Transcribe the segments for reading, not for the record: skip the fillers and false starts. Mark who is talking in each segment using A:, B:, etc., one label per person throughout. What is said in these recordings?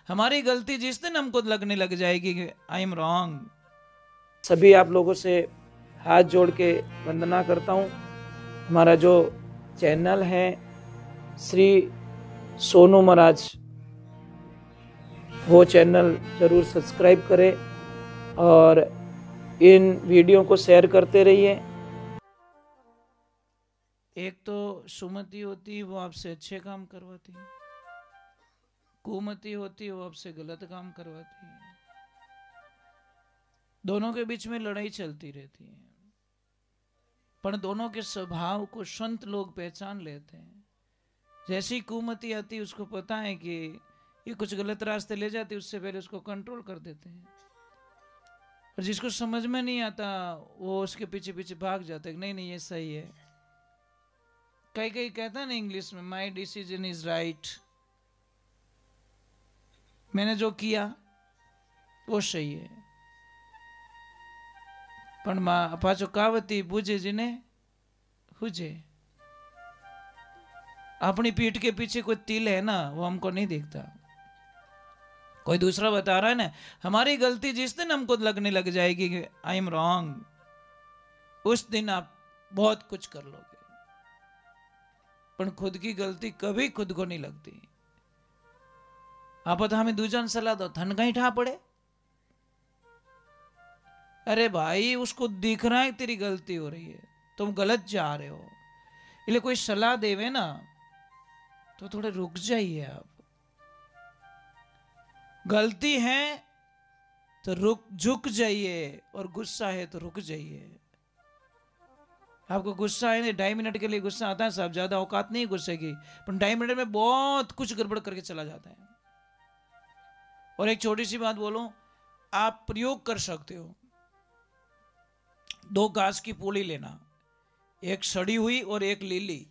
A: हमारी गलती जिस दिन हमको लगने लग जाएगी कि आई एम रॉन्ग।
B: सभी आप लोगों से हाथ जोड़ के वंदना करता हूँ। हमारा जो चैनल है श्री सोनू महाराज, वो चैनल जरूर सब्सक्राइब करें और इन वीडियो को शेयर करते रहिए।
A: एक तो सुमति होती है वो आपसे अच्छे काम करवाती है, कुमति होती है वो आपसे गलत काम करवाती है। दोनों के बीच में लड़ाई चलती रहती है, पर दोनों के स्वभाव को संत लोग पहचान लेते हैं। जैसी कुमति आती है उसको पता है कि ये कुछ गलत रास्ते ले जाती है, उससे पहले उसको कंट्रोल कर देते हैं। और जिसको समझ में नहीं आता वो उसके पीछे पीछे भाग जाता है, नहीं नहीं ये सही है। कई कई कहता है ना इंग्लिश में, माई डिसीजन इज राइट, मैंने जो किया वो सही है। पण पाछो कहावती बूझे जिन्हें हुजे। अपनी पीठ के पीछे कोई तिल है ना, वो हमको नहीं दिखता, कोई दूसरा बता रहा है ना। हमारी गलती जिस दिन हमको लगने लग जाएगी कि आई एम रॉन्ग, उस दिन आप बहुत कुछ कर लोगे। पण खुद की गलती कभी खुद को नहीं लगती। आप तो हमें दूजन सलाह दो, थन कहीं ठा पड़े। अरे भाई उसको दिख रहा है तेरी गलती हो रही है, तुम गलत जा रहे हो, इसलिए कोई सलाह देवे ना तो थोड़े रुक जाइए। आप गलती है तो रुक झुक जाइए, और गुस्सा है तो रुक जाइए। आपको गुस्सा है, 2.5 मिनट के लिए गुस्सा आता है, सब ज्यादा औकात नहीं गुस्से की, पर 2.5 मिनट में बहुत कुछ गड़बड़ करके चला जाता है। और एक छोटी सी बात बोलूं, आप प्रयोग कर सकते हो। 2 घास की पूली लेना, एक सड़ी हुई और एक लीली,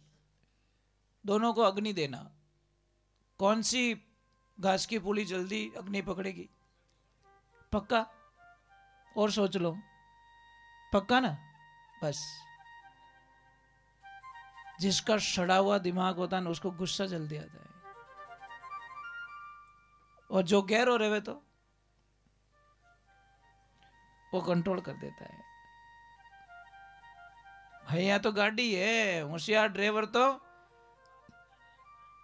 A: दोनों को अग्नि देना। कौन सी घास की पूली जल्दी अग्नि पकड़ेगी? पक्का? और सोच लो, पक्का ना? बस जिसका सड़ा हुआ दिमाग होता है ना, उसको गुस्सा जल्दी आता है, और जो गहरो रहे तो वो कंट्रोल कर देता है। भैया तो गाड़ी है, होशियार ड्राइवर तो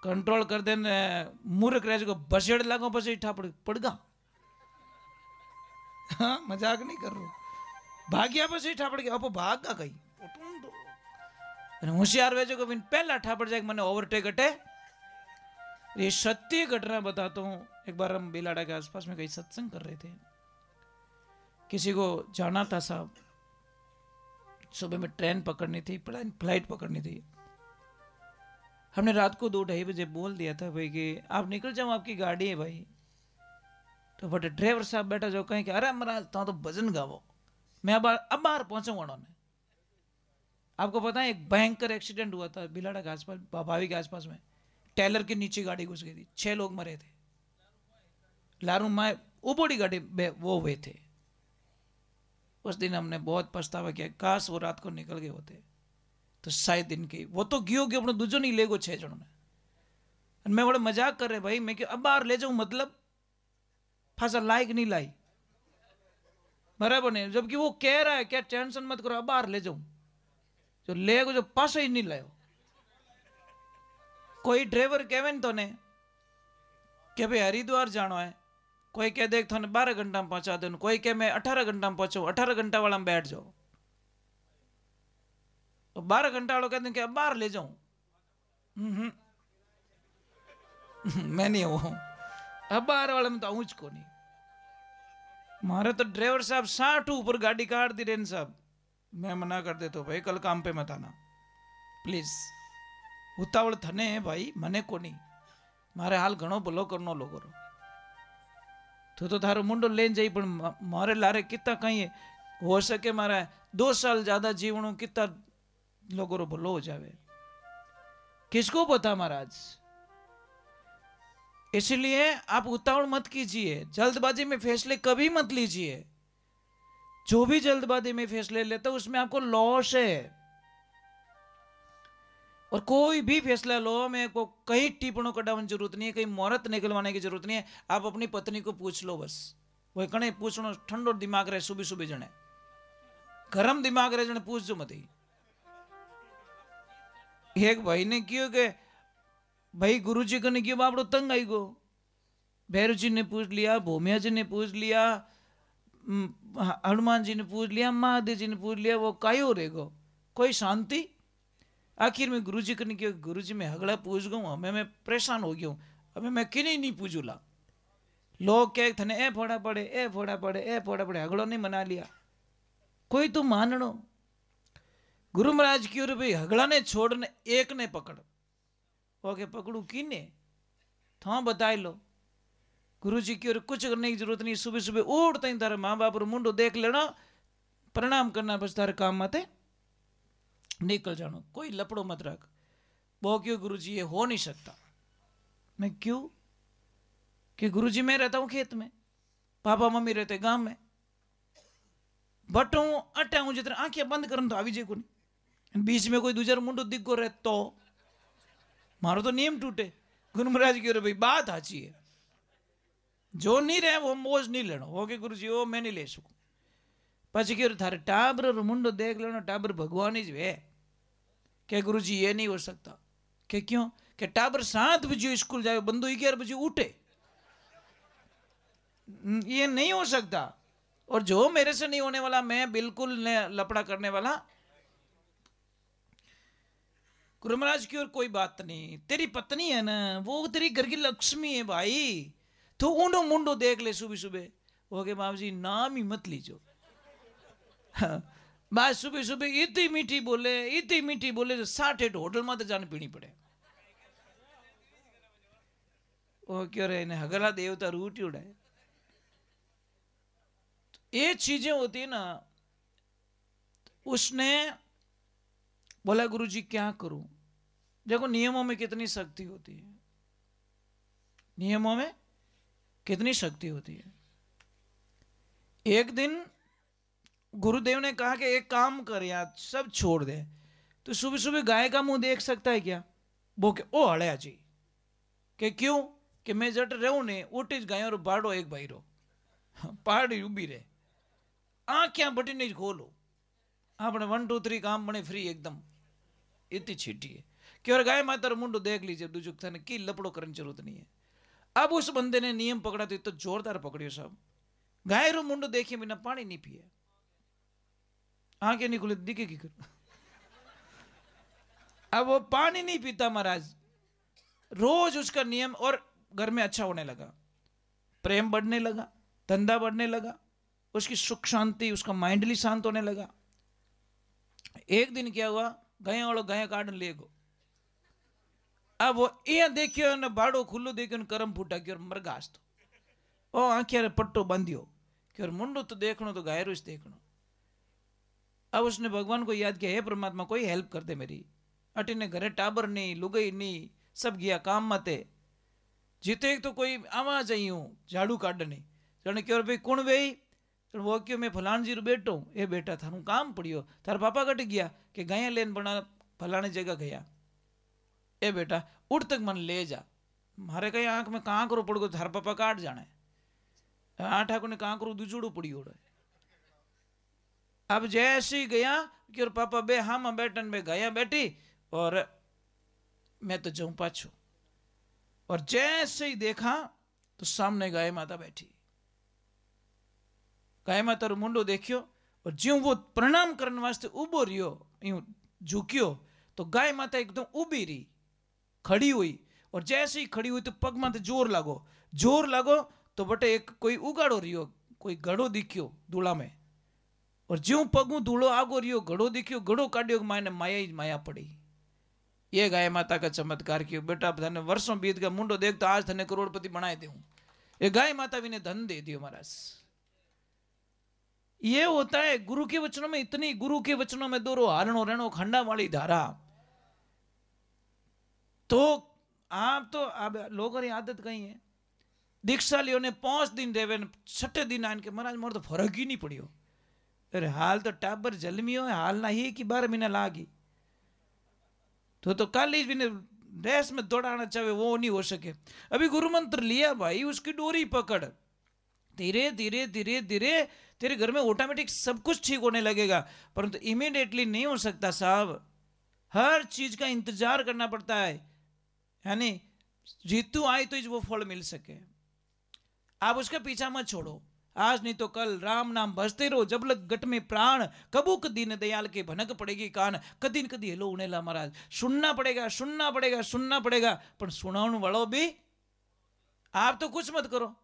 A: कंट्रोल कर देने, मूर्ख रह को बसेड़ लागो પછી पड़गा। हाँ मजाक नहीं कर रहा, भाग्या પછી ठापड़ गया, अपो भाग गई। होशियार वे जो पहला ठापड़ जाए मैंने ओवरटेक अटे। ये सत्य घटना बताता हूँ। एक बार हम बिलाड़ा के आसपास में कहीं सत्संग कर रहे थे, किसी को जाना था साहब, सुबह में ट्रेन पकड़नी थी, फ्लाइट पकड़नी थी। हमने रात को 2-2:30 बजे बोल दिया था भाई कि आप निकल जाओ, आपकी गाड़ी है भाई। तो बट ड्राइवर साहब बैठा जो कहें कि अरे महाराज तो भजन गावो, मैं अब बाहर पहुंचाऊंगा उन्होंने। आपको पता है एक भयंकर एक्सीडेंट हुआ था बिलाड़ा के आसपास, भावी के आसपास में। टेलर के नीचे गाड़ी घुस गई थी, 6 लोग मरे थे। लारू माए उबोड़ी गाड़ी वो हुए थे। उस दिन हमने बहुत पछतावा किया, काश वो रात को निकल गए होते तो शायद दिन की वो तो गियो कि अपने दूजो नहीं ले गो 6 जनों ने। मैं बड़े मजाक कर रहे भाई, मैं क्यों अब बाहर ले जाऊं, मतलब फांसा लायक नहीं लाई, बराबर नहीं। जबकि वो कह रहा है क्या टेंशन मत करो, अब बाहर ले जाऊं, जो ले गो जो पास ही नहीं लायो। कोई ड्राइवर कहे तो ने कि भाई हरिद्वार जाना है, कोई कह देख थाने 12 घंटा में पहुंचा दे, कोई कह मैं 18 घंटा में पहुंचाऊं, 18 घंटा वाला में बैठ जाओ। तो 12 घंटा वालों कहते हैं कि अब बाहर ले जाऊं। मैं नहीं हूं, अब बाहर वाले में तो आऊं को नहीं। मारे तो ड्राइवर साहब 60 ऊपर गाड़ी काट दी रेन साहब। मैं मना कर देता भाई कल काम पे मत आना प्लीज, उतावल थने है भाई, मने को नहीं, मारे हाल घणो भलो करनो लोगो तो थारो मुंडो लेन जाई, पण मारे लारे कितना कहीं हो सके मारा 2 साल ज्यादा जीवणो कितना लोगों रो भलो हो जावे, किसको पता महाराज। इसलिए आप उतावल मत कीजिए, जल्दबाजी में फैसले कभी मत लीजिए। जो भी जल्दबाजी में फैसले लेते उसमें आपको लॉस है। और कोई भी फैसला लो, मेरे को कहीं टिप्पणों कटाने की जरूरत नहीं है, कहीं मुहूर्त निकलवाने की जरूरत नहीं है। आप अपनी पत्नी को पूछ लो बस, वो कणे पूछनो ठंडो दिमाग रहे, सुबह सुबह जने गरम दिमाग रहे जने पूछ जो मत ही। एक भाई ने क्यों के भाई गुरुजी को ने क्यों बापड़ो तंग आई गो, भैरव जी ने पूछ लिया, भूमिया जी ने पूछ लिया, हनुमान जी ने पूछ लिया, महादेव जी ने पूछ लिया, वो कायो रहेगो, कोई शांति। आखिर में गुरुजी को नहीं, गुरुजी मैं हगड़ा पूछ गऊ, हमें मैं परेशान हो गया हूँ, हमें मैं किन्हीं नहीं पूछूला। लोग कह थने ए फोड़ा पड़े, ए फोड़ा पड़े, ए फोड़ा पड़े, हगड़ो नहीं मना लिया, कोई तो माननो। गुरु महाराज की ओर भाई हगड़ा ने छोड़ने एक ने पकड़, ओके पकड़ू किने था बताए लो। गुरु जी की ओर कुछ करने की जरूरत नहीं, सुबह सुबह उठते ही तारे माँ बाप मुंडो देख लेना, प्रणाम करना, बस तारे काम मत निकल जानो, कोई लपड़ो मत रख। वो क्यों गुरु जी ये हो नहीं सकता। मैं क्यों, कि गुरु जी मैं रहता हूं खेत में, पापा मम्मी रहते गांव में, बटू अटा हूं जितने आंखें बंद करन तो आवी जे को नहीं, बीच में कोई दूसरा मुंडो दिख को रहे तो मारो तो नियम टूटे। गुरु महाराज की भाई बात आची है, जो नहीं रहे वो मोज नहीं लेना, हो के गुरु जी वो मैं नहीं ले सकूं। પછી કે थारे टाबर मुंडो देख लेना, टाबर भगवान ही वे। क्या गुरु जी ये नहीं हो सकता, कि क्यों, कि टाबर 7 बजे स्कूल जाए, बंदो 11 बजे उठे, ये नहीं हो सकता। और जो मेरे से नहीं होने वाला मैं बिल्कुल लपड़ा करने वाला। गुरु महाराज की ओर कोई बात नहीं, तेरी पत्नी है ना, वो तेरी घर की लक्ष्मी है भाई, तो ऊंडो मुंडो देख ले सुबह सुबह। वो के बाबू जी नाम ही मत लीजो। बात सुबह सुबह इतनी मीठी बोले, इतनी मीठी बोले, 60 होटल में तो जान पीनी पड़े। वो क्यों रहे हगला देवता रूट उड़ाए। ये चीजें होती है ना, उसने बोला गुरु जी क्या करूं। देखो नियमों में कितनी शक्ति होती है, नियमों में कितनी शक्ति होती है। एक दिन गुरुदेव ने कहा कि एक काम कर यार, सब छोड़ दे, तो सुबह सुबह गाय का मुंह देख सकता है क्या। वो के ओ हड़या जी, के क्यों, कि मैं जट रहूं ने उठी गायों रो बाड़ो एक भाई रो पहाड़ी उभी रे, आँखें बटी नहीं खोलो, आपने 1 2 3 काम बने फ्री एकदम, इतनी छीटी है कि और गाय माता मुंडो देख लीजिए, दूजो थाने की लपड़ो करने की जरूरत नहीं है। अब उस बंदे ने नियम पकड़ा तो जोरदार पकड़ियो साहब, गाय रो मुंडो देखिए बिना पानी नहीं पिए, आंखें नहीं खुली दिखेगी कर। अब वो पानी नहीं पीता महाराज, रोज उसका नियम, और घर में अच्छा होने लगा, प्रेम बढ़ने लगा, धंधा बढ़ने लगा, उसकी सुख शांति, उसका माइंडली शांत होने लगा। एक दिन क्या हुआ, गए वालों गए काट ले गो। अब वो ये देखियो ने बाड़ो खुल्लो देखियो, करम फूटा कि और मरगास तो ओ आंखें पट्टो बांधियो कि और मुंडो तो देखनो तो गायरो इस देखनो। अब उसने भगवान को याद किया, हे परमात्मा कोई हेल्प कर दे मेरी, अटी ने घरे टाबर नहीं, लुगई नहीं, सब गया काम मते, जीते एक तो कोई आवाज आई हूं झाड़ू काटनी, जने क्यों भाई कौन भाई, तो वो क्यों मैं फलान जी बैठो, ए बेटा थारू काम पड़ियो, थार पापा कट गया कि गया लेन बना फलानी जगह गया, ए बेटा उठ तक मन ले जा, मारे कहीं आंख में कहाँ करो पड़ गो, थार पापा काट जाने, आठ आंखों ने कहाँ करो दूजोड़ो पड़ी ओढ़े। अब जैसे ही गया कि और पापा बे हाँ बैठन बे गया बैठी, और मैं तो जाऊं पाछू, और जैसे ही देखा तो सामने गाय माता बैठी, गाय माता रो मुंडो देखियो, और ज्यों वो प्रणाम करने वास्ते उबो रियो, यूं झुकियो, तो गाय माता एकदम उबी रही, खड़ी हुई, और जैसे ही खड़ी हुई तो पग माते जोर लागो, जोर लागो तो बटे एक कोई उगाड़ो रियो, कोई घड़ो दिखियो धूला में, और ज्यों पगू धूलो आगो रियो, घड़ो दिखियो, घड़ो काढ़ियो, मायने माया ही माया पड़ी। ये गाय माता का चमत्कार कियो। बेटा थाने वर्षों बीत गया, मुंडो देख तो आज थाने करोड़पति बनाए दे, ये गाय माता भी ने धन दे दियो महाराज। ये होता है गुरु के वचनों में, इतनी गुरु के वचनों में दोरो हारणो रेणो खंडा वाली धारा। तो आप तो अब लोगों की आदत कहीं है, दीक्षा लियो ने 5 दिन रेवे, 6 दिन आन के महाराज मोर तो फर्क ही नहीं पड़ियो, अरे हाल तो टाबर जलमियो है, हाल ना ही कि 12 महीना लागी, तो काली भी ने रेस में दौड़ाना चाहे वो नहीं हो सके। अभी गुरु मंत्र लिया भाई, उसकी डोरी पकड़, धीरे धीरे धीरे धीरे तेरे घर में ऑटोमेटिक सब कुछ ठीक होने लगेगा। परंतु इमीडिएटली नहीं हो सकता साहब, हर चीज का इंतजार करना पड़ता है, यानी ऋतु आए तो वो फल मिल सके। आप उसका पीछा मत छोड़ो, आज नहीं तो कल राम नाम भजते रहो, जब लग गट में प्राण, कबू कदी ने दयाल के भनक पड़ेगी कान, कदी न कदी हेलो उनेला महाराज। सुनना पड़ेगा, सुनना पड़ेगा, सुनना पड़ेगा, पर सुनाने वालों भी। आप तो कुछ मत करो,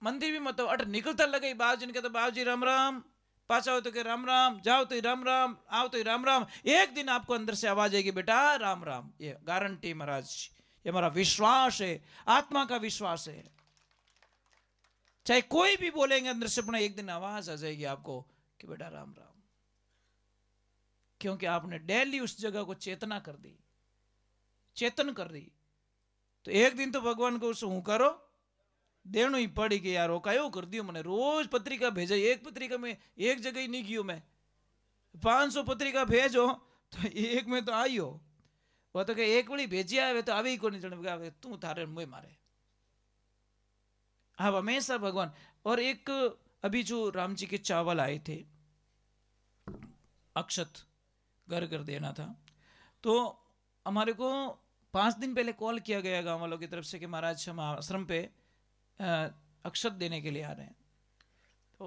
A: मंदिर भी मत अट निकलता लगे बाबू जी ने कहते बाबू जी राम राम, पास आओ तो के राम राम, जाओ तो राम राम, आओ तो राम राम। एक दिन आपको अंदर से आवाज आएगी बेटा राम राम, ये गारंटी महाराज, ये हमारा विश्वास है, आत्मा का विश्वास है। चाहे कोई भी बोलेंगे अंदर से अपना, एक दिन आवाज आ जाएगी आपको कि बेटा राम राम, क्योंकि आपने डेली उस जगह को चेतना कर दी, चेतन कर दी। तो एक दिन तो भगवान को શું करो देणु ही पड़ी कि यार कयो कर दियो, मैंने रोज पत्रिका भेजा, एक पत्रिका में एक जगह ही नहीं गयो मैं, 500 पत्रिका भेजो तो एक में तो आई हो, वो तो के एक बड़ी भेजी आवे तो આવી को नहीं जण तू थारे मुए मारे। हाँ हमेशा भगवान। और एक अभी जो राम जी के चावल आए थे, अक्षत घर घर देना था, तो हमारे को 5 दिन पहले कॉल किया गया गांव वालों की तरफ से कि महाराज हम आश्रम पे अक्षत देने के लिए आ रहे हैं। तो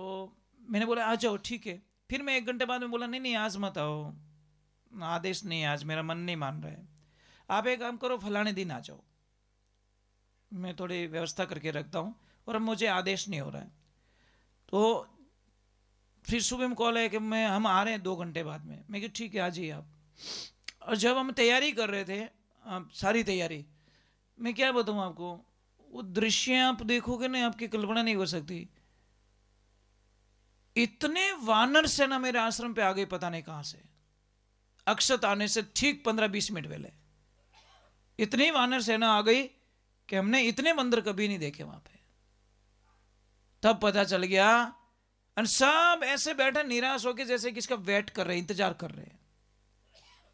A: मैंने बोला आ जाओ ठीक है। फिर मैं 1 घंटे बाद में बोला नहीं नहीं आज मत आओ, आदेश नहीं, आज मेरा मन नहीं मान रहा है, आप एक काम करो फलाने दिन आ जाओ, मैं थोड़ी व्यवस्था करके रखता हूँ और अब मुझे आदेश नहीं हो रहा है। तो फिर सुबह में कॉल है कि हम आ रहे हैं 2 घंटे बाद में। मैं कि ठीक है आ जाइए आप। और जब हम तैयारी कर रहे थे, सारी तैयारी, मैं क्या बताऊँ आपको, वो दृश्य आप देखोगे ना आपकी कल्पना नहीं हो सकती। इतने वानर सेना मेरे आश्रम पे आ गई, पता नहीं कहां से, अक्षत आने से ठीक 15-20 मिनट पहले इतनी वानर सेना आ गई कि हमने इतने मंदिर कभी नहीं देखे वहां पे। तब पता चल गया, और सब ऐसे बैठे निराश होके जैसे किसका वेट कर रहे, इंतजार कर रहे हैं।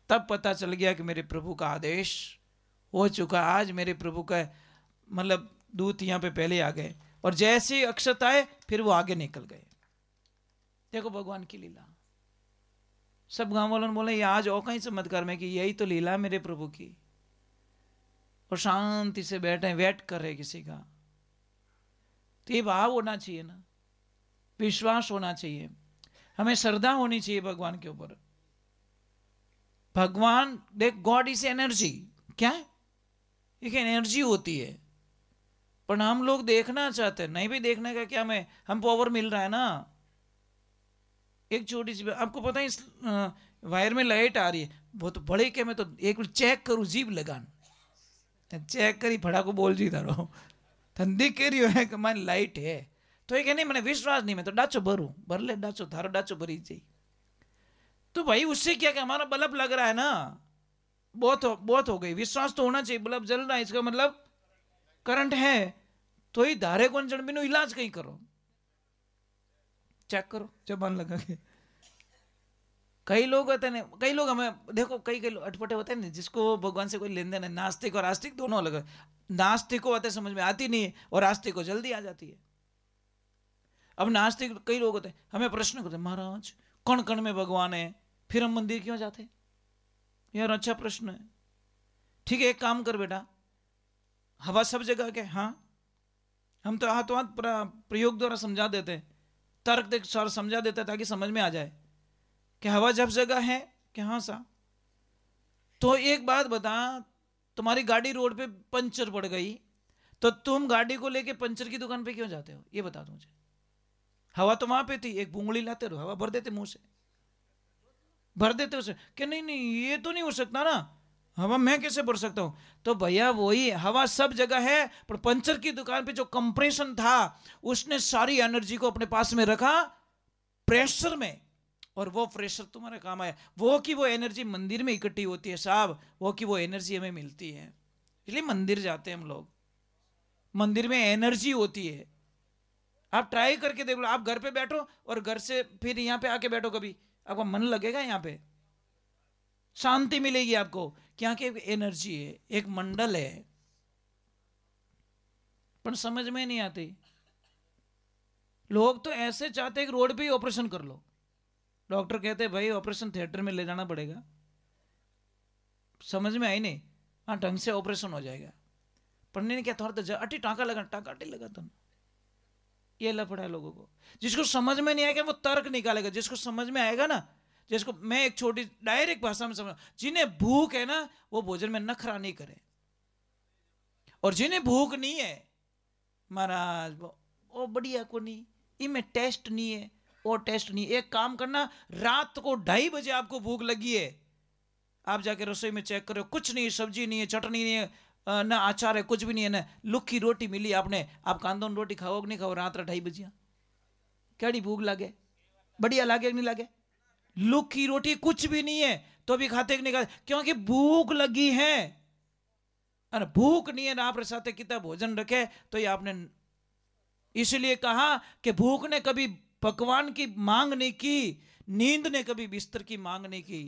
A: तब पता चल गया कि मेरे प्रभु का आदेश हो चुका। आज मेरे प्रभु का मतलब दूत यहाँ पे पहले आ गए, और जैसे अक्षत आए फिर वो आगे निकल गए। देखो भगवान की लीला। सब गांव वालों ने बोला ये आज और कहीं चमत्कार में कि यही तो लीला मेरे प्रभु की, और शांति से बैठे वेट कर रहे किसी का। तो ये भाव होना चाहिए ना, विश्वास होना चाहिए, हमें श्रद्धा होनी चाहिए भगवान के ऊपर। भगवान देख, गॉड इज एनर्जी। क्या है? एक एनर्जी होती है, पर हम लोग देखना चाहते हैं। नहीं भी देखने का क्या, में हम पावर मिल रहा है ना। एक छोटी सी आपको पता है, इस वायर में लाइट आ रही है, वो तो बड़े के मैं तो एक बार चेक करूं, जीभ लगान चेक करी फड़ा को बोल जी तारो ठंडी केरी है कि मारी लाइट है, तो एक नहीं मैंने विश्वास नहीं, मैं तो डाचो भरू, भर ले डाचो, थारो डाचो भरी जाए। तो भाई उससे क्या, हमारा बल्ब लग रहा है ना, बहुत हो गई। विश्वास तो होना चाहिए, बल्ब जल रहा है इसका मतलब करंट है, तो ही धारे कौन जड़ बिनु इलाज कहीं करो, चेक करो जबान लगा के। कई लोग होते हैं, कई लोग हमें देखो, कई लोग अटपटे होते हैं ना, जिसको भगवान से कोई लेन देन है। नास्तिक और आस्तिक दोनों अलग है। नास्तिक को बातें समझ में आती नहीं है, और आस्तिक को जल्दी आ जाती है। अब नास्तिक कई लोग होते हैं, हमें प्रश्न करते हैं महाराज कण कण में भगवान है, फिर हम मंदिर क्यों जाते? यार अच्छा प्रश्न है। ठीक है एक काम कर बेटा, हवा सब जगह के, हाँ हम तो हाथों हाथ प्रयोग द्वारा समझा देते, तर्क देख समझा देते ताकि समझ में आ जाए कि हवा जब जगह है कि हाँ सा। तो एक बात बता, तुम्हारी गाड़ी रोड पे पंचर पड़ गई, तो तुम गाड़ी को लेके पंचर की दुकान पे क्यों जाते हो? ये बता दो मुझे। हवा तो वहां पे थी, एक बुंगली लाते रहो, हवा भर देते मुंह से, भर देते उसे कि नहीं नहीं ये तो नहीं हो सकता ना, हवा मैं कैसे भर सकता हूं? तो भैया वही हवा सब जगह है, पर पंचर की दुकान पे जो कंप्रेशन था उसने सारी एनर्जी को अपने पास में रखा प्रेशर में, और वो प्रेशर तुम्हारे काम आया। वो की वो एनर्जी मंदिर में इकट्ठी होती है साहब, वो की वो एनर्जी हमें मिलती है, इसलिए मंदिर जाते हैं हम लोग। मंदिर में एनर्जी होती है। आप ट्राई करके देख लो, आप घर पे बैठो और घर से फिर यहाँ पे आके बैठो, कभी आपका मन लगेगा यहाँ पे? शांति मिलेगी आपको। क्या कि एक एनर्जी है, एक मंडल है, पर समझ में नहीं आती। लोग तो ऐसे चाहते हैं कि रोड पे ही ऑपरेशन कर लो। डॉक्टर कहते हैं भाई ऑपरेशन थिएटर में ले जाना पड़ेगा। समझ में आई नहीं, हाँ ढंग से ऑपरेशन हो जाएगा। पढ़ने ने क्या थोड़ा तो अटी टाँका लगा, टाँका अटी लगा तुम। ये लफड़ा है लोगों को। जिसको समझ में नहीं आएगा वो तर्क निकालेगा, जिसको समझ में आएगा ना, जिसको मैं एक छोटी डायरेक्ट भाषा में समझ, जिन्हें भूख है ना वो भोजन में नखरा नहीं करे, और जिन्हें भूख नहीं है महाराज वो बढ़िया को नहीं, इनमें टेस्ट नहीं है, वो टेस्ट नहीं। एक काम करना, रात को 2:30 बजे आपको भूख लगी है, आप जाके रसोई में चेक करो, कुछ नहीं, सब्जी नहीं है, चटनी नहीं है, ना अचार है, कुछ भी नहीं है, ना लुखी रोटी मिली आपने, आप कांदों रोटी खाओ कि नहीं खाओ रात 2:30 बजे? कैडी भूख लगे? बढ़िया लागे कि नहीं लागे? लुखी रोटी कुछ भी नहीं है तो भी खाते कि नहीं खाते? क्योंकि भूख लगी है। अरे भूख नहीं है ना आप साथ कितना भोजन रखे, तो ये आपने इसलिए कहा कि भूख ने कभी पकवान की मांग नहीं की, नींद ने कभी बिस्तर की मांग नहीं की।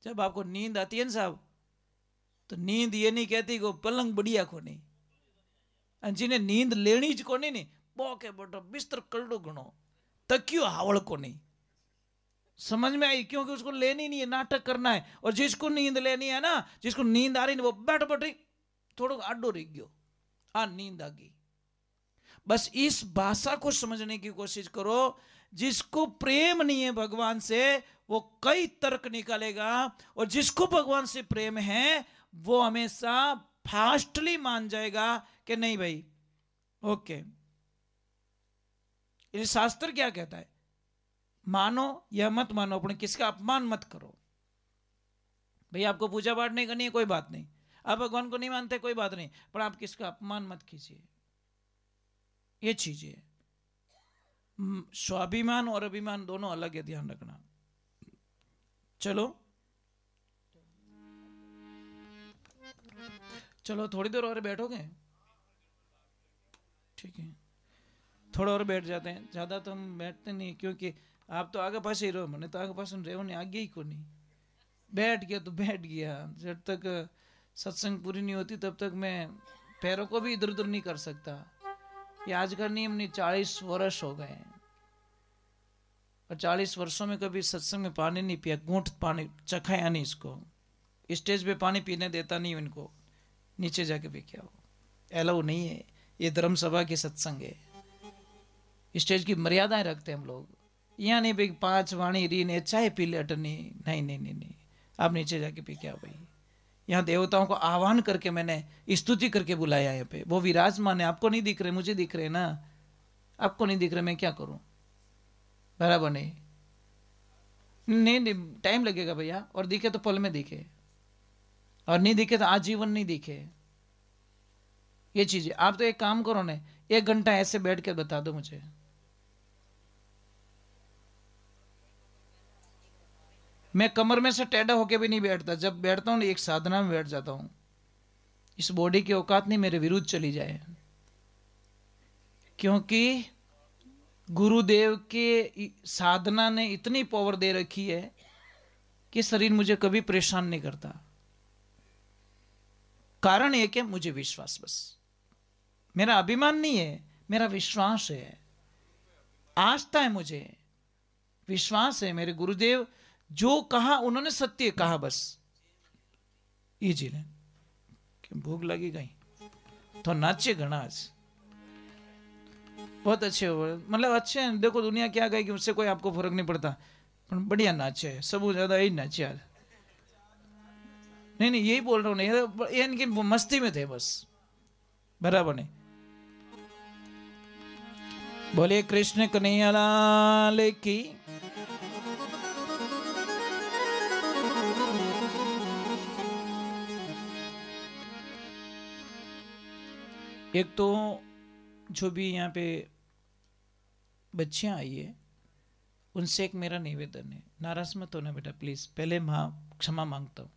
A: जब आपको नींद आती है ना साहब, तो नींद ये नहीं कहती कि पलंग बढ़िया को नहीं, जिन्हें नींद लेनी ज को नहीं वो के बटो बिस्तर कलडो घणो, तकियो हावड़ को नहीं। समझ में आई? क्योंकि उसको लेनी नहीं है, नाटक करना है। और जिसको नींद लेनी है ना, जिसको नींद आ रही है वो बैठ बैठ थोड़ा आडो रह गयो, आ नींद आ गई। बस इस भाषा को समझने की कोशिश करो। जिसको प्रेम नहीं है भगवान से वो कई तर्क निकालेगा, और जिसको भगवान से प्रेम है वो हमेशा फास्टली मान जाएगा कि नहीं भाई ओके। ये शास्त्र क्या कहता है? मानो या मत मानो, अपने किसका अपमान मत करो। भाई आपको पूजा पाठ नहीं करनी है कोई बात नहीं, आप भगवान को नहीं मानते कोई बात नहीं, पर आप किसका अपमान मत कीजिए। ये चीज है। स्वाभिमान और अभिमान दोनों अलग है, ध्यान रखना। चलो चलो थोड़ी देर और बैठोगे? ठीक है, थोड़ा और बैठ जाते हैं। ज़्यादा तो हम बैठते नहीं, क्योंकि आप तो आगे पास ही रहो, मैंने तो आगे पास रहो नहीं, आगे ही को नहीं। बैठ गया तो बैठ गया, जब तक सत्संग पूरी नहीं होती तब तक मैं पैरों को भी इधर उधर नहीं कर सकता। ये आज का नियम नहीं, 40 वर्ष हो गए और 40 वर्षों में कभी सत्संग में पानी नहीं पिया, घूंट पानी चखाया नहीं इसको। स्टेज पे पानी पीने देता नहीं इनको, नीचे जाके पी के आओ, अलाउ नहीं है। ये धर्म सभा की सत्संग है, स्टेज की मर्यादाएं रखते हैं हम लोग। यहाँ नहीं भाई 5 वाणी री ने चाय पी ले अटनी, नहीं नहीं नहीं नहीं, आप नीचे जाके पी के आओ भाई। यहाँ देवताओं को आह्वान करके मैंने स्तुति करके बुलाया यहाँ पे, वो विराजमान है। आपको नहीं दिख रहे, मुझे दिख रहे ना, आपको नहीं दिख रहे, मैं क्या करूं? बराबर नहीं? नहीं नहीं, टाइम लगेगा भैया, और दिखे तो पल में दिखे, और नहीं दिखे तो आजीवन नहीं दिखे। ये चीज है। आप तो एक काम करो ना, 1 घंटा ऐसे बैठ के बता दो मुझे। मैं कमर में से टेढ़ा होके भी नहीं बैठता, जब बैठता हूं एक साधना में बैठ जाता हूं। इस बॉडी की औकात नहीं मेरे विरुद्ध चली जाए, क्योंकि गुरुदेव के साधना ने इतनी पावर दे रखी है कि शरीर मुझे कभी परेशान नहीं करता। कारण एक है, मुझे विश्वास, बस मेरा अभिमान नहीं है, मेरा विश्वास है, आस्था है, मुझे विश्वास है। मेरे गुरुदेव जो कहा उन्होंने सत्य कहा, बस ये जी ले। भूख लगी गई तो नाचे घना आज बहुत अच्छे हो, मतलब अच्छे हैं। देखो दुनिया क्या कहेगी, उससे कोई आपको फर्क नहीं पड़ता, पर बढ़िया नाचे है, सब ज्यादा यही नाचे आज। नहीं नहीं, यही बोल रहा हूं, नहीं इनकी मस्ती में थे बस, बराबर नहीं। बोले कृष्ण कन्हैया लाल की। एक तो जो भी यहाँ पे बच्चियां आई है उनसे एक मेरा निवेदन है, नाराज मत होना बेटा प्लीज, पहले मां क्षमा मांगता हूं,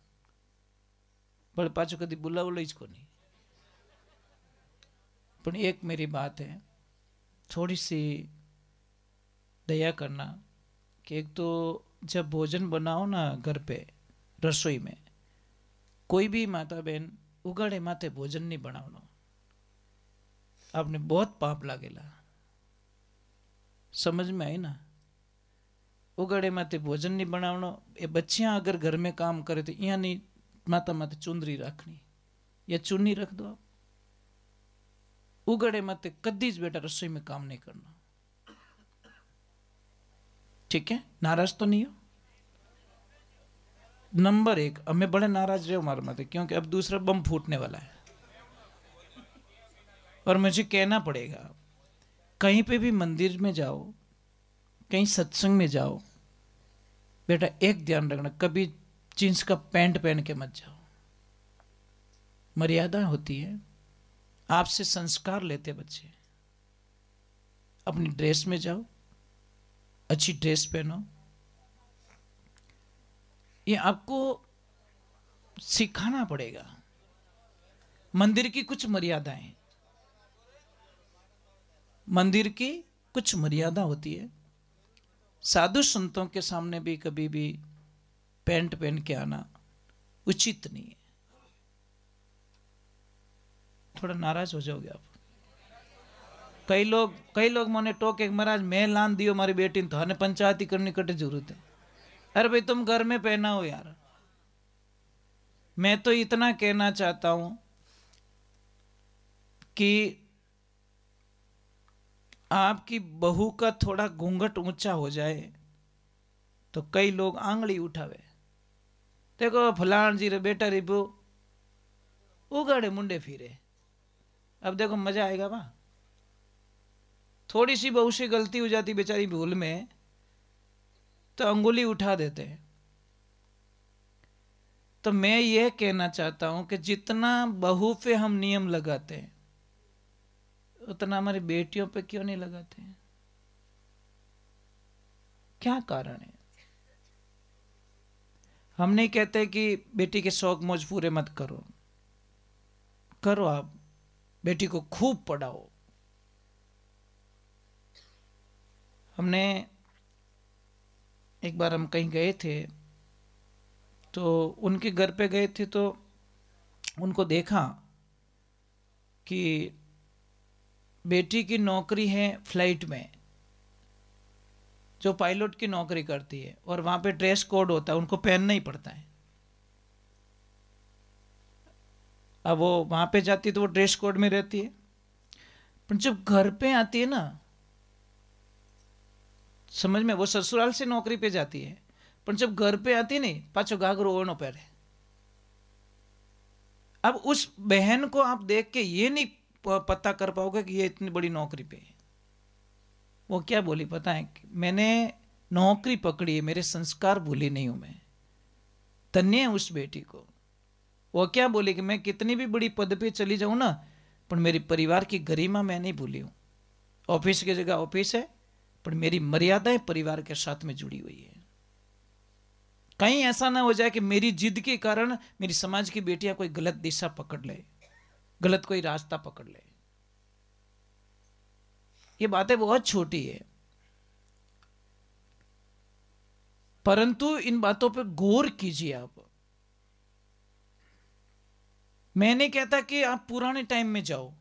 A: बड़े पाचो कभी बुला बोलो इसको नहीं। पर एक मेरी बात है, थोड़ी सी दया करना कि एक तो जब भोजन बनाओ ना घर पे, रसोई में कोई भी माता बहन उगाड़े माथे भोजन नहीं बनावनो, आपने बहुत पाप लागेला। समझ में आई ना? उगाड़े माथे भोजन नहीं बनावनो। ये बच्चियां अगर घर में काम करे तो यहाँ नहीं माता माथे चुंदरी रखनी या चुन्नी रख दो आप। उगाड़े माथे कदी ज बेटा रसोई में काम नहीं करना, ठीक है? नाराज तो नहीं हो? नंबर 1, हमें बड़े नाराज रहे हमारे माथे, क्योंकि अब दूसरा बम फूटने वाला है और मुझे कहना पड़ेगा। कहीं पे भी मंदिर में जाओ, कहीं सत्संग में जाओ, बेटा एक ध्यान रखना, कभी जींस का पैंट पहन के मत जाओ। मर्यादा होती है, आपसे संस्कार लेते बच्चे। अपनी ड्रेस में जाओ, अच्छी ड्रेस पहनो। ये आपको सिखाना पड़ेगा। मंदिर की कुछ मर्यादाएं, मंदिर की कुछ मर्यादा होती है। साधु संतों के सामने भी कभी भी पैंट पहन के आना उचित नहीं है। थोड़ा नाराज हो जाओगे आप। कई लोग मैंने टोके, महाराज मैं लान दियो मारी बेटी ने, तो हने पंचायती करनी कटे जरूरत है। अरे भाई तुम घर में पहना हो यार। मैं तो इतना कहना चाहता हूं कि आपकी बहू का थोड़ा घूंघट ऊंचा हो जाए तो कई लोग आंगली उठावे। देखो फलान जी रे बेटा रिबू उगाड़े मुंडे फिरे। अब देखो मजा आएगा वहां। थोड़ी सी बहू से गलती हो जाती बेचारी भूल में तो अंगुली उठा देते हैं। तो मैं ये कहना चाहता हूं कि जितना बहू पे हम नियम लगाते हैं उतना हमारी बेटियों पे क्यों नहीं लगाते हैं? क्या कारण है? हम नहीं कहते कि बेटी के शौक मौज पूरे मत करो, करो। आप बेटी को खूब पढ़ाओ। हमने एक बार हम कहीं गए थे तो उनके घर पे गए थे, तो उनको देखा कि बेटी की नौकरी है फ्लाइट में, जो पायलट की नौकरी करती है, और वहां पे ड्रेस कोड होता है, उनको पहनना ही पड़ता है। अब वो वहां पे जाती है तो वो ड्रेस कोड में रहती है, पर जब घर पे आती है ना, समझ में, वो ससुराल से नौकरी पे जाती है, पर जब घर पे आती नहीं पाछो घाघरो ओढ़नो पहरे। अब उस बहन को आप देख के ये नहीं पता कर पाओगे कि ये इतनी बड़ी नौकरी पे है। वो क्या बोली पता है? मैंने नौकरी पकड़ी है, मेरे संस्कार भूली नहीं हूं मैं। धन्य है उस बेटी को। वो क्या बोली कि मैं कितनी भी बड़ी पद पे चली जाऊं ना, पर मेरी परिवार की गरिमा मैं नहीं भूली हूं। ऑफिस की जगह ऑफिस है, पर मेरी मर्यादाएं परिवार के साथ में जुड़ी हुई है। कहीं ऐसा ना हो जाए कि मेरी जिद के कारण मेरी समाज की बेटियां कोई गलत दिशा पकड़ ले, गलत कोई रास्ता पकड़ ले। ये बातें बहुत छोटी है, परंतु इन बातों पे गौर कीजिए आप। मैं नहीं कहता कि आप पुराने टाइम में जाओ,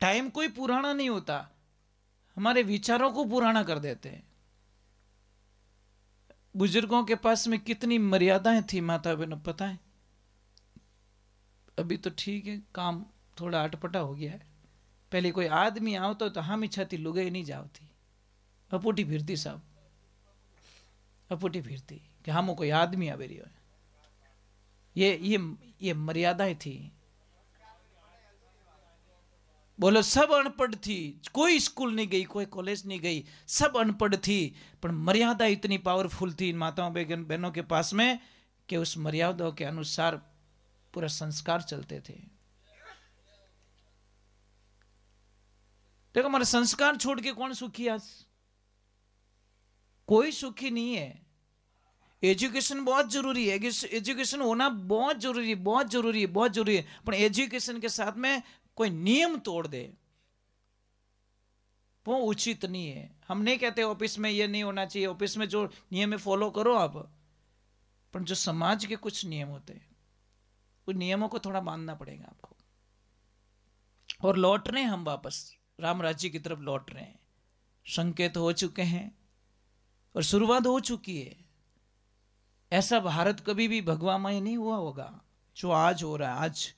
A: टाइम कोई पुराना नहीं होता, हमारे विचारों को पुराना कर देते हैं। बुजुर्गों के पास में कितनी मर्यादाएं थी माता बहनों, पता है? अभी तो ठीक है, काम थोड़ा अटपटा हो गया है। पहले कोई आदमी आवतो तो हम इच्छा थी लुगाई नहीं जावती, अपोटी फिरती साहब, अपोटी फिरती कि हम कोई आदमी आवे रही हो। ये मर्यादाएं थी। बोलो सब अनपढ़ थी, कोई स्कूल नहीं गई, कोई कॉलेज नहीं गई, सब अनपढ़ थी, पर मर्यादा इतनी पावरफुल थी इन माताओं बहनों के पास में कि उस मर्यादाओं के अनुसार पूरा संस्कार चलते थे। देखो हमारे संस्कार छोड़ के कौन सुखी? आज कोई सुखी नहीं है। एजुकेशन बहुत जरूरी है, एजुकेशन होना बहुत जरूरी है, बहुत जरूरी है, बहुत जरूरी है, पर एजुकेशन के साथ में कोई नियम तोड़ दे वो उचित नहीं है। हम नहीं कहते ऑफिस में ये नहीं होना चाहिए, ऑफिस में जो नियम है फॉलो करो आप, पर जो समाज के कुछ नियम होते हैं, उन नियमों को थोड़ा मानना पड़ेगा आपको। और लौट रहे हैं हम वापस राम राज्य की तरफ लौट रहे हैं। संकेत हो चुके हैं और शुरुआत हो चुकी है। ऐसा भारत कभी भी भगवामय नहीं हुआ होगा जो आज हो रहा है। आज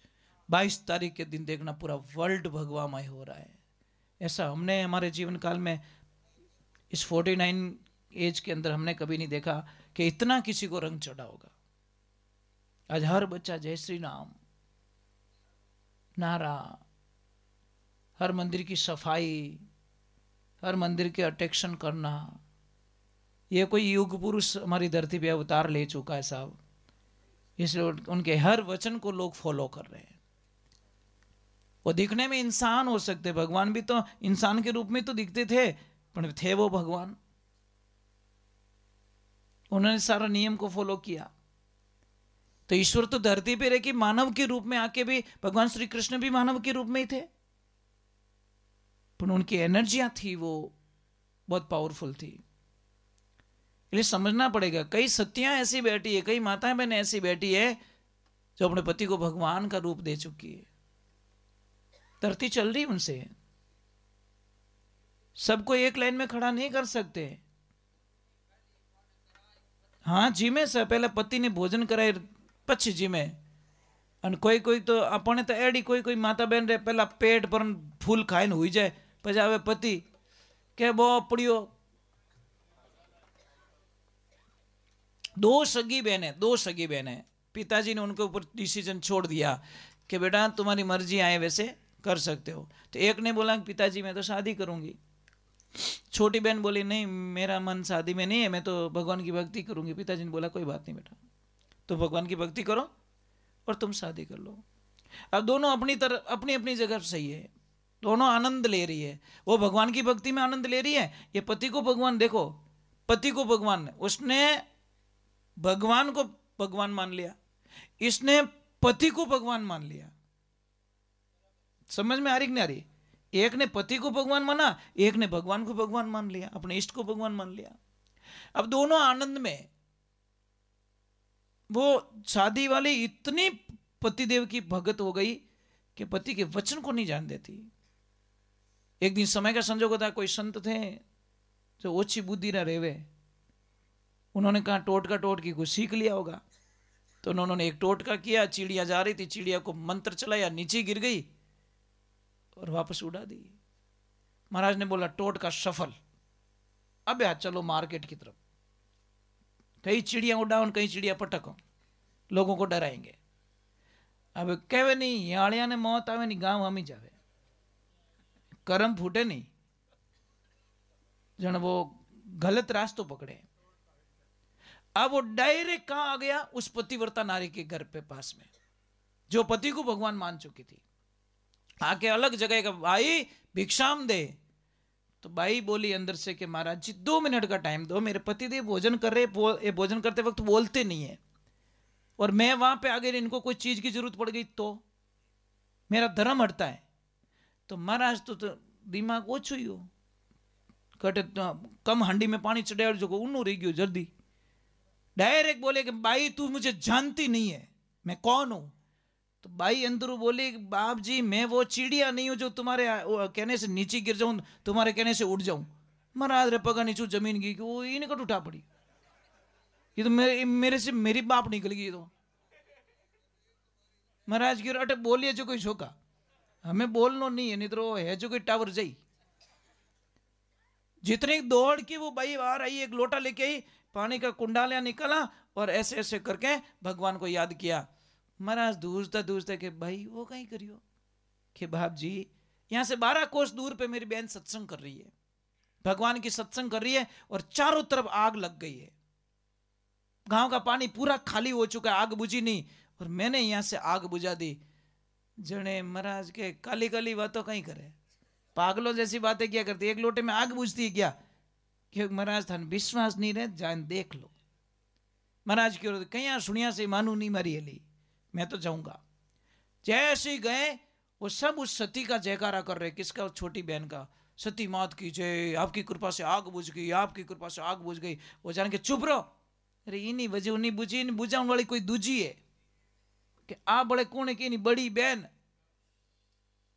A: 22 तारीख के दिन देखना पूरा वर्ल्ड भगवामय हो रहा है। ऐसा हमने हमारे जीवन काल में इस 49 एज के अंदर हमने कभी नहीं देखा कि इतना किसी को रंग चढ़ा होगा। आज हर बच्चा जय श्री राम नारा, हर मंदिर की सफाई, हर मंदिर के अटेक्शन करना, ये कोई युग पुरुष हमारी धरती पे अवतार ले चुका है साहब। इसलिए उनके हर वचन को लोग फॉलो कर रहे हैं। वो दिखने में इंसान हो सकते, भगवान भी तो इंसान के रूप में तो दिखते थे, पर थे वो भगवान। उन्होंने सारा नियम को फॉलो किया। तो ईश्वर तो धरती पे रह के मानव के रूप में आके भी, भगवान श्री कृष्ण भी मानव के रूप में ही थे, पर उनकी एनर्जियां थी वो बहुत पावरफुल थी। इसलिए समझना पड़ेगा, कई सतियां ऐसी बैठी है, कई माताएं बहनें ऐसी बैठी है जो अपने पति को भगवान का रूप दे चुकी है। धरती चल रही उनसे। सबको एक लाइन में खड़ा नहीं कर सकते। हाँ जी में से पहले पति ने भोजन कराए પછી जी में, અને કોઈ તો આપણે તો એડી કોઈ માતા બેન રે પેલા પેટ પર ફૂલ ખાઈને હોઈ જાય, પછી આવે પતિ કે બો પડ્યો। दो सगी बहनें पिताजी ने उनके ऊपर डिसीजन छोड़ दिया कि बेटा तुम्हारी मर्जी आए वैसे कर सकते हो। तो एक ने बोला पिताजी मैं तो शादी करूंगी। छोटी बहन बोली नहीं मेरा मन शादी में नहीं है, मैं तो भगवान की भक्ति करूंगी। पिताजी ने बोला कोई बात नहीं बेटा, तो भगवान की भक्ति करो और तुम शादी कर लो। अब दोनों अपनी तरफ अपनी अपनी जगह सही है, दोनों आनंद ले रही है। वो भगवान की भक्ति में आनंद ले रही है, ये पति को भगवान, देखो पति को भगवान, उसने भगवान को भगवान मान लिया, इसने पति को भगवान मान लिया। समझ में आ रही कि नहीं आ रही? एक ने पति को भगवान माना, एक ने भगवान को भगवान मान लिया, अपने इष्ट को भगवान मान लिया। अब दोनों आनंद में। वो शादी वाली इतनी पतिदेव की भगत हो गई कि पति के वचन को नहीं जान देती। एक दिन समय का संजोग था, कोई संत थे जो ओछी बुद्धि ना रेवे, उन्होंने कहा टोटका टोटकी को सीख लिया होगा। तो उन्होंने एक टोटका किया, चिड़िया जा रही थी, चिड़िया को मंत्र चलाया, नीचे गिर गई और वापस उड़ा दी। महाराज ने बोला टोटका सफल, अब यार चलो मार्केट की तरफ, कई चिड़िया उड़ाओ कई चिड़िया पटको, लोगों को डराएंगे। अब कहे नहीं याड़िया ने मौत आवे नहीं गांव हमी जावे, करम फूटे नहीं, जन वो गलत रास्तों पकड़े। अब वो डायरेक्ट कहां आ गया? उस पतिव्रता नारी के घर पे पास में, जो पति को भगवान मान चुकी थी। आके अलग जगह का भाई भिक्षाम दे। तो बाई बोली अंदर से कि महाराज जी 2 मिनट का टाइम दो, मेरे पति देव भोजन कर रहे, भोजन करते वक्त बोलते नहीं है, और मैं वहां पे अगर इनको कोई चीज की जरूरत पड़ गई तो मेरा धर्म हटता है। तो महाराज तो दिमाग ओछो ही हो, कटे तो कम हांडी में पानी चढ़ाड़ जो ऊनू रही गयो जल्दी। डायरेक्ट बोले कि बाई तू मुझे जानती नहीं है, मैं कौन हूं? तो बाई अंदरू बोली बाप जी मैं वो चिड़िया नहीं हूं जो तुम्हारे कहने से नीचे गिर जाऊं, तुम्हारे कहने से उड़ जाऊं। महाराज रे पगा नीचू जमीन की वो इन्हें कट उठा पड़ी, ये तो मेरे से मेरी बाप निकल गई। तो महाराज की अटे बोलिए जो कोई शोका, हमें बोलना नहीं है, नहीं तो है जो कोई टावर जाई। जितनी दौड़ की वो बाई आ रही, एक लोटा लेके आई, पानी का कुंडा लिया, निकला और ऐसे ऐसे करके भगवान को याद किया। महाराज दूसता कि भाई वो कहीं करियो कि बाप जी यहां से 12 कोस दूर पे मेरी बहन सत्संग कर रही है, भगवान की सत्संग कर रही है, और चारों तरफ आग लग गई है, गांव का पानी पूरा खाली हो चुका है, आग बुझी नहीं, और मैंने यहां से आग बुझा दी। जने महाराज के काली काली बातों कहीं करे, पागलों जैसी बातें क्या करती, एक लोटे में आग बुझती है क्या? क्योंकि महाराज थान विश्वास नहीं रहे, जान देख लो। महाराज क्यों कहीं सुनिया से मानू नहीं मारी हली, मैं तो जाऊंगा। जैसे ही गए वो सब उस सती का जयकारा कर रहे, किसका? छोटी बहन का। सती मात की जय, आपकी कृपा से आग बुझ गई, आपकी कृपा से आग बुझ गई। वो जान के चुप रहो, अरे इनी वजह उन्नी बुझी इन बुझाने वाली कोई दूजी है कि आ बड़े कौन है कि बड़ी बहन,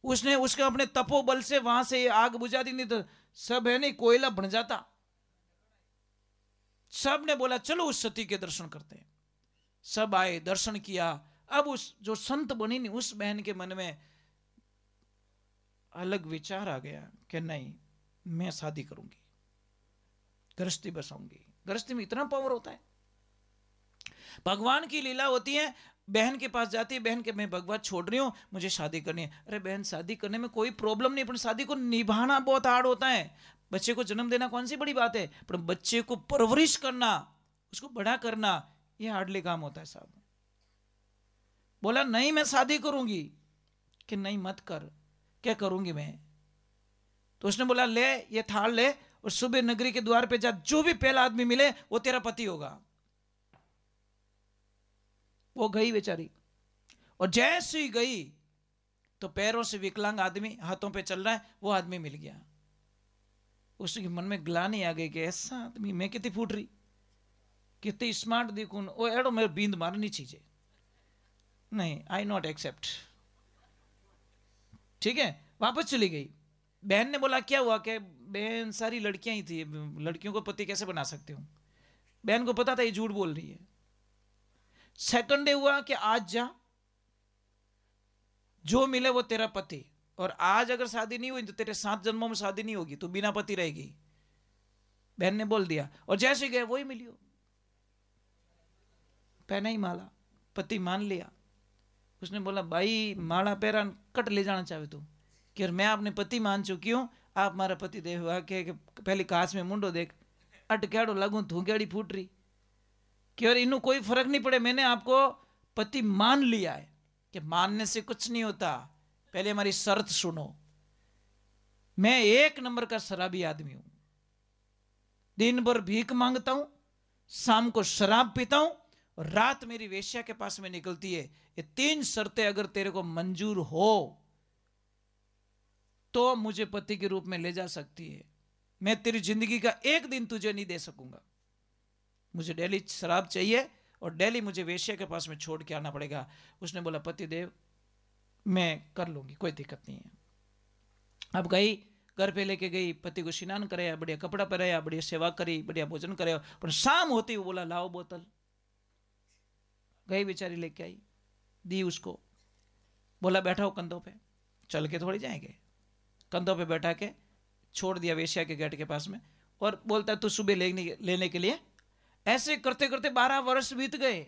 A: उसने उसके अपने तपोबल से वहां से आग बुझा दी, नहीं तो सब है नहीं कोयला बन जाता। सब ने बोला चलो उस सती के दर्शन करते हैं। सब आए, दर्शन किया। अब उस जो संत बनी नहीं उस बहन के मन में अलग विचार आ गया कि नहीं मैं शादी करूंगी, गृहस्थी बसाऊंगी। गृहस्थी में इतना पावर होता है। भगवान की लीला होती है, बहन के पास जाती है, बहन के मैं भगवान छोड़ रही हूं, मुझे शादी करनी है। अरे बहन शादी करने में कोई प्रॉब्लम नहीं, पर शादी को निभाना बहुत हार्ड होता है। बच्चे को जन्म देना कौन सी बड़ी बात है, पर बच्चे को परवरिश करना, उसको बड़ा करना, यह हार्डली काम होता है साहब। बोला नहीं मैं शादी करूंगी, कि नहीं मत कर, क्या करूंगी मैं। तो उसने बोला ले ये थाल ले और सुबह नगरी के द्वार पे जा, जो भी पहला आदमी मिले वो तेरा पति होगा। वो गई बेचारी, और जैसे ही गई तो पैरों से विकलांग आदमी हाथों पे चल रहा है, वो आदमी मिल गया। उसके मन में ग्लानि आ गई कि ऐसा आदमी, मैं कितनी फूट रही, कितनी स्मार्ट दिखूं, ओ एडो मेरे बींद मारनी चीजें, नहीं आई नॉट एक्सेप्ट। ठीक है, वापस चली गई। बहन ने बोला क्या हुआ, कि बहन सारी लड़कियां ही थी, लड़कियों को पति कैसे बना सकती हूं। बहन को पता था ये झूठ बोल रही है। सेकंड डे हुआ कि आज जा, जो मिले वो तेरा पति, और आज अगर शादी नहीं हुई तो तेरे 7 जन्मों में शादी नहीं होगी, तू बिना पति रहेगी। बहन ने बोल दिया, और जैसे गए वही मिलियो, पहना ही माला, पति मान लिया। उसने बोला भाई माला पहरा कट ले जाना चाहे तू, कि मैं अपने पति मान चुकी हूं, आप मारा पति देव के पहले कांच में मुंडो देख, अटकेड़ो लगू धूकेड़ी फूट रही, कि और इन्हों कोई फर्क नहीं पड़े, मैंने आपको पति मान लिया है। कि मानने से कुछ नहीं होता, पहले हमारी शर्त सुनो। मैं 1 नंबर का शराबी आदमी हूं, दिन भर भीख मांगता हूं, शाम को शराब पीता हूं, और रात मेरी वेश्या के पास में निकलती है। ये 3 शर्तें अगर तेरे को मंजूर हो तो मुझे पति के रूप में ले जा सकती है। मैं तेरी जिंदगी का 1 दिन तुझे नहीं दे सकूंगा, मुझे डेली शराब चाहिए और डेली मुझे वेश्या के पास में छोड़ के आना पड़ेगा। उसने बोला पति देव मैं कर लूंगी, कोई दिक्कत नहीं है। अब गई, घर पे लेके गई, पति को स्नान कराया, बढ़िया कपड़ा पहनाया, बढ़िया सेवा करी, बढ़िया भोजन कराया, पर शाम होती वो बोला लाओ बोतल। गई बेचारी लेके आई, दी उसको, बोला बैठा हो कंधों पे, चल के थोड़ी जाएंगे। कंधों पे बैठा के छोड़ दिया वेश्या के गेट के पास में, और बोलता तू सुबह लेने के लिए। ऐसे करते करते 12 वर्ष बीत गए,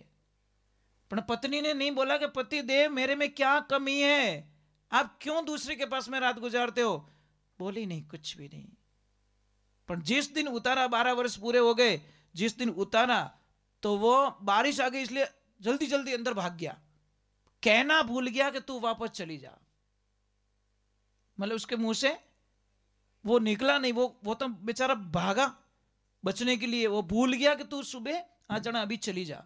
A: पर पत्नी ने नहीं बोला कि पति देव मेरे में क्या कमी है, आप क्यों दूसरे के पास में रात गुजारते हो। बोली नहीं कुछ भी नहीं। पर जिस दिन उतारा, 12 वर्ष पूरे हो गए, जिस दिन उतारा तो वो बारिश आ गई, इसलिए जल्दी जल्दी अंदर भाग गया। कहना भूल गया कि तू वापस चली जा, मतलब उसके मुंह से वो निकला नहीं, वो तो बेचारा भागा बचने के लिए। वो भूल गया कि तू सुबह आ जाना, अभी चली जा।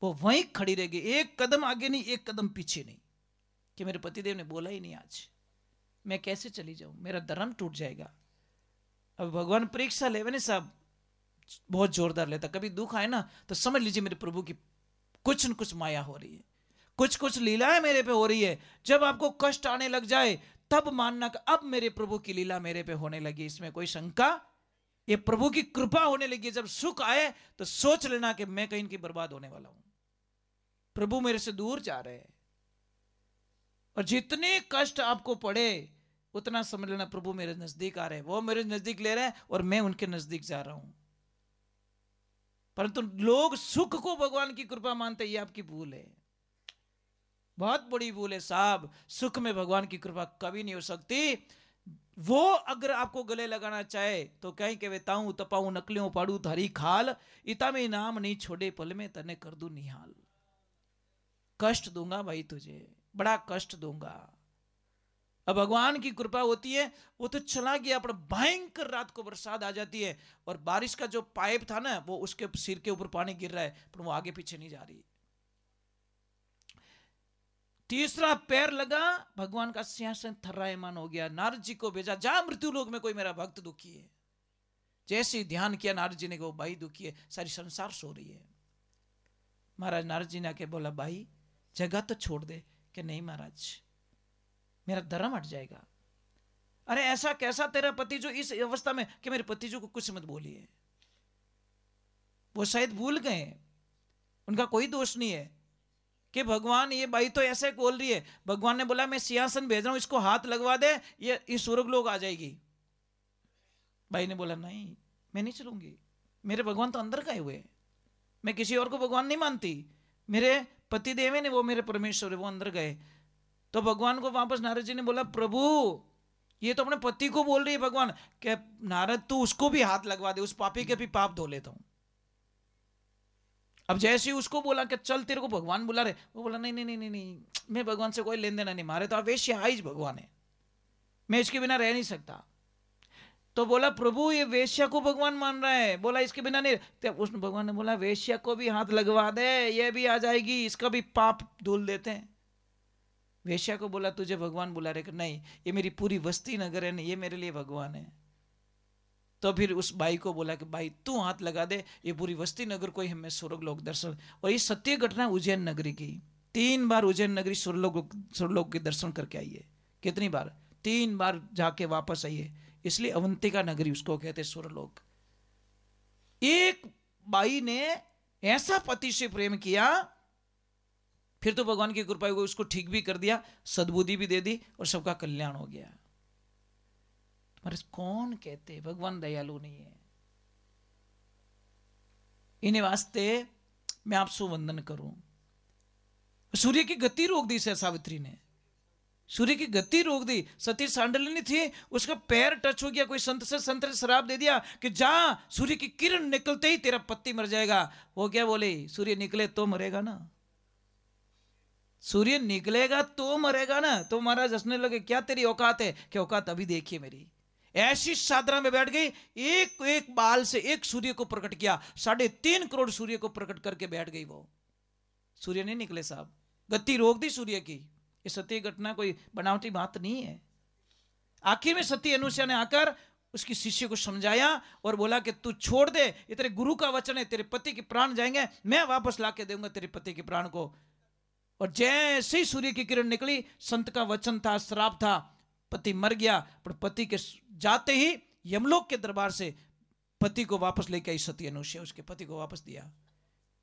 A: वो वहीं खड़ी रह गई, 1 कदम आगे नहीं, 1 कदम पीछे नहीं, कि मेरे पतिदेव ने बोला ही नहीं आज, मैं कैसे चली जाऊं, मेरा धर्म टूट जाएगा। अब भगवान परीक्षा लेवे नहीं साहब, बहुत जोरदार लेता। कभी दुख आए ना तो समझ लीजिए मेरे प्रभु की कुछ न कुछ माया हो रही है, कुछ कुछ लीलाएं मेरे पे हो रही है। जब आपको कष्ट आने लग जाए तब मानना कि अब मेरे प्रभु की लीला मेरे पे होने लगी, इसमें कोई शंका, ये प्रभु की कृपा होने लगी। जब सुख आए तो सोच लेना कि मैं कहीं की बर्बाद होने वाला हूं, प्रभु मेरे से दूर जा रहे हैं। और जितने कष्ट आपको पड़े उतना समझ लेना प्रभु मेरे नजदीक आ रहे हैं, वो मेरे नजदीक ले रहे हैं और मैं उनके नजदीक जा रहा हूं। परंतु लोग सुख को भगवान की कृपा मानते, ये आपकी भूल है, बहुत बड़ी भूल है साहब। सुख में भगवान की कृपा कभी नहीं हो सकती। वो अगर आपको गले लगाना चाहे तो कहीं के वेताऊं तपाऊं नकलियों पाड़ू थारी खाल, इता में नाम नहीं छोड़े पल में तने कर दूं निहाल। कष्ट दूंगा भाई तुझे, बड़ा कष्ट दूंगा। अब भगवान की कृपा होती है, वो तो चला गया, पर भयंकर रात को बरसात आ जाती है, और बारिश का जो पाइप था ना वो उसके सिर के ऊपर पानी गिर रहा है, पर वो आगे पीछे नहीं जा रही। तीसरा पैर लगा, भगवान का सिंहासन थर्रायमान हो गया। नारद जी को भेजा, जा मृत्यु लोक में कोई मेरा भक्त दुखी है, जैसे ही ध्यान किया नारद जी ने, वो भाई दुखी है, सारी संसार सो रही है। महाराज नारद जी ने आके बोला, भाई जगह तो छोड़ दे। कि नहीं महाराज, मेरा धर्म हट जाएगा। अरे ऐसा कैसा तेरा पति जो इस अवस्था में, कि मेरे पति जी को कुछ मत बोलिए, वो शायद भूल गए, उनका कोई दोष नहीं है। कि भगवान ये बाई तो ऐसे बोल रही है, भगवान ने बोला मैं सिंहासन भेज रहा हूं, इसको हाथ लगवा दे, ये स्वर्ग लोग आ जाएगी। बाई ने बोला नहीं, मैं नहीं चलूंगी, मेरे भगवान तो अंदर गए हुए, मैं किसी और को भगवान नहीं मानती, मेरे पति देव ने, वो मेरे परमेश्वर है, वो अंदर गए। तो भगवान को वापस नारद जी ने बोला, प्रभु ये तो अपने पति को बोल रही है भगवान, कि नारद तू उसको भी हाथ लगवा दे, उस पापी के भी पाप धो लेता हूं। अब जैसे ही उसको बोला कि चल तेरे को भगवान बुला रहे, वो बोला नहीं नहीं नहीं नहीं नहीं, मैं भगवान से कोई लेन देना नहीं, मारे तो अवेश्य आइज भगवान है, मैं इसके बिना रह नहीं सकता। तो बोला प्रभु ये वेश्या को भगवान मान रहा है, बोला इसके बिना नहीं। तो उस भगवान ने बोला वेश्या को भी हाथ लगवा दे, ये भी आ जाएगी, इसका भी पाप धुल देते हैं। वेश्या को बोला तुझे भगवान बुला रहे, नहीं ये मेरी पूरी वस्ती नगर है, ये मेरे लिए भगवान है। तो फिर उस भाई को बोला कि भाई तू हाथ लगा दे, ये पूरी वस्ती नगर को ही हमें स्वर्गलोक दर्शन। और ये सत्य घटना उज्जैन नगरी की, 3 बार उज्जैन नगरी स्वर्गलोक के दर्शन करके आई है। कितनी बार? 3 बार जाके वापस आई है, इसलिए अवंतिका नगरी उसको कहते स्वर्गलोक। एक बाई ने ऐसा पति से प्रेम किया, फिर तो भगवान की कृपा हुई, उसको ठीक भी कर दिया, सद्बुद्धि भी दे दी और सबका कल्याण हो गया। पर कौन कहते भगवान दयालु नहीं है? इन्हें वास्ते मैं आपसे वंदन करूं। सूर्य की गति रोक दी सावित्री ने, सूर्य की गति रोक दी। सती सांडलिनी थी, उसका पैर टच हो गया, कोई संत से श्राप दे दिया कि जा सूर्य की किरण निकलते ही तेरा पति मर जाएगा। वो क्या बोले, सूर्य निकले तो मरेगा ना, सूर्य निकलेगा तो मरेगा ना। तो महाराज हंसने लगे, क्या तेरी औकात है? क्या औकात अभी देखिए मेरी। ऐसी साधना में बैठ गई, एक एक बाल से एक सूर्य को प्रकट किया, 3.5 करोड़ सूर्य को प्रकट करके बैठ गई। वो सूर्य नहीं निकले साहब, गति रोक दी सूर्य की। ये सत्य घटना कोई बनावटी बात नहीं है। आखिर में सती अनुसुईया ने आकर उसकी शिष्य को समझाया और बोला कि तू छोड़ दे, ये तेरे गुरु का वचन है, तेरे पति के प्राण जाएंगे, मैं वापस लाके दूंगा तेरे पति के प्राण को। और जैसे ही सूर्य की किरण निकली, संत का वचन था, श्राप था, पति मर गया। पर पति के जाते ही यमलोक के दरबार से पति को वापस लेके आई सती अनुसुईया, उसके पति को वापस दिया।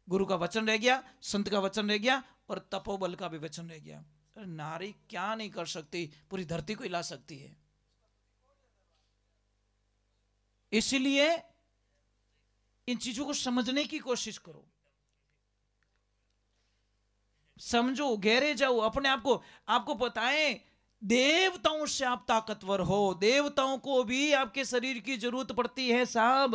A: गुरु का वचन रह गया, संत का वचन रह गया और तपोबल का भी वचन रह गया। नारी क्या नहीं कर सकती, पूरी धरती को हिला सकती है। इसलिए इन चीजों को समझने की कोशिश करो, समझो, गहरे जाओ, अपने आप को आपको बताएं देवताओं से आप ताकतवर हो। देवताओं को भी आपके शरीर की जरूरत पड़ती है साहब।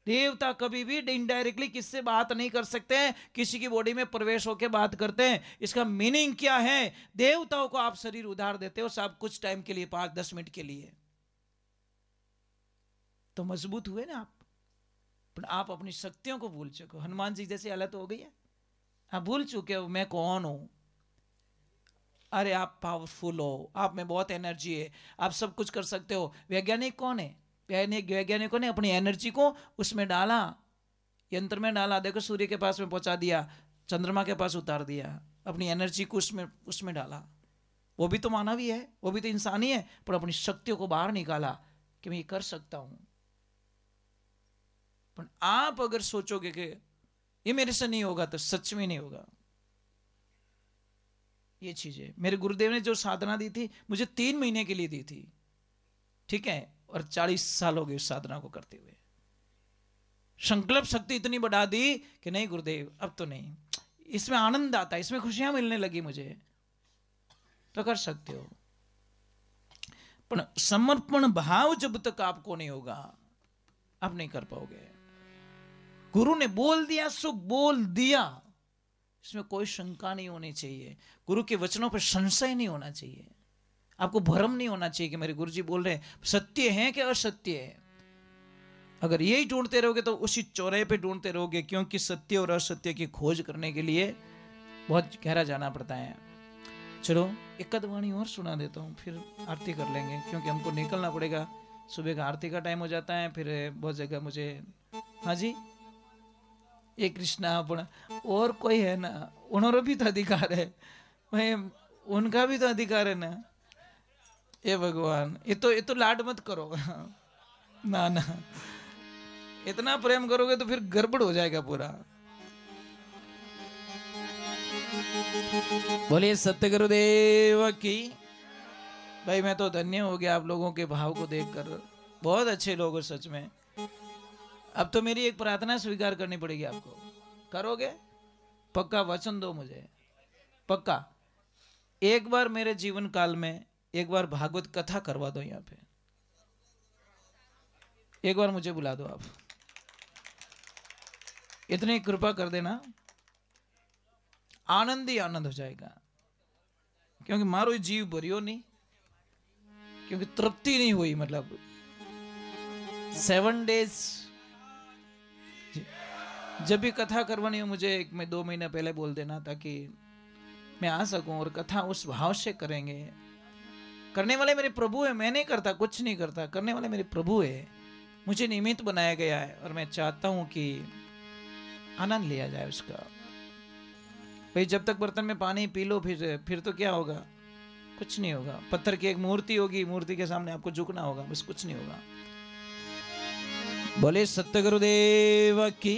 A: देवता कभी भी इनडायरेक्टली किससे बात नहीं कर सकते हैं, किसी की बॉडी में प्रवेश होकर बात करते हैं। इसका मीनिंग क्या है? देवताओं को आप शरीर उधार देते हो साहब, कुछ टाइम के लिए, 5-10 मिनट के लिए, तो मजबूत हुए ना आप। पर आप अपनी शक्तियों को भूल चुके हो। हनुमान जी जैसी हालत हो गई है, आप भूल चुके हो मैं कौन हूं। अरे आप पावरफुल हो, आप में बहुत एनर्जी है, आप सब कुछ कर सकते हो। वैज्ञानिक कौन है? वैज्ञानिकों ने अपनी एनर्जी को उसमें डाला, यंत्र में डाला, देखो सूर्य के पास में पहुंचा दिया, चंद्रमा के पास उतार दिया, अपनी एनर्जी को उसमें डाला। वो भी तो मानव ही है, वो भी तो इंसान ही है, पर अपनी शक्तियों को बाहर निकाला कि मैं ये कर सकता हूं। पर आप अगर सोचोगे कि ये मेरे से नहीं होगा, तो सच में नहीं होगा। ये चीजें मेरे गुरुदेव ने जो साधना दी थी, मुझे 3 महीने के लिए दी थी, ठीक है, और 40 साल हो गए उस साधना को करते हुए। संकल्प शक्ति इतनी बढ़ा दी कि नहीं गुरुदेव अब तो नहीं, इसमें आनंद आता है, इसमें खुशियां मिलने लगी मुझे, तो कर सकते हो। पर समर्पण भाव जब तक आपको नहीं होगा, आप नहीं कर पाओगे। गुरु ने बोल दिया सो बोल दिया, इसमें कोई शंका नहीं होनी चाहिए। गुरु के वचनों पर संशय नहीं होना चाहिए, आपको भ्रम नहीं होना चाहिए कि मेरे गुरुजी बोल रहे हैं सत्य है कि असत्य है। अगर यही ढूंढते रहोगे तो उसी चौराहे पे ढूंढते रहोगे, क्योंकि सत्य और असत्य की खोज करने के लिए बहुत गहरा जाना पड़ता है। चलो एक आध वाणी और सुना देता हूँ, फिर आरती कर लेंगे, क्योंकि हमको निकलना पड़ेगा। सुबह का आरती का टाइम हो जाता है, फिर बहुत जगह मुझे, हाँ जी, ये कृष्णा पण और कोई है ना, उन्होंने भी तो अधिकार है, वही उनका भी तो अधिकार है ना। ये भगवान, ये तो लाड मत करो ना ना, इतना प्रेम करोगे तो फिर गड़बड़ हो जाएगा पूरा। बोलिए सत्य गुरुदेव की। भाई मैं तो धन्य हो गया आप लोगों के भाव को देखकर, बहुत अच्छे लोग हो सच में। अब तो मेरी एक प्रार्थना स्वीकार करनी पड़ेगी आपको, करोगे? पक्का वचन दो मुझे, पक्का एक बार मेरे जीवन काल में एक बार भागवत कथा करवा दो यहाँ पे, एक बार मुझे बुला दो आप, इतनी कृपा कर देना, आनंद ही आनंद हो जाएगा। क्योंकि मारो जीव भरियो नहीं, क्योंकि तृप्ति नहीं हुई, मतलब 7 डेज जब भी कथा करवानी हो मुझे 2 महीने पहले बोल देना, ताकि मैं आ सकूं और कथा उस भाव से करेंगे। करने वाले मेरे प्रभु है, मैं नहीं करता, कुछ नहीं करता, करने वाले मेरे प्रभु है, मुझे निमित्त बनाया गया है और मैं चाहता हूं कि आनंद लिया जाए उसका। भाई जब तक बर्तन में पानी पी लो फिर तो क्या होगा, कुछ नहीं होगा। पत्थर की एक मूर्ति होगी, मूर्ति के सामने आपको झुकना होगा, बस कुछ नहीं होगा। बोले सत्य गुरुदेव की।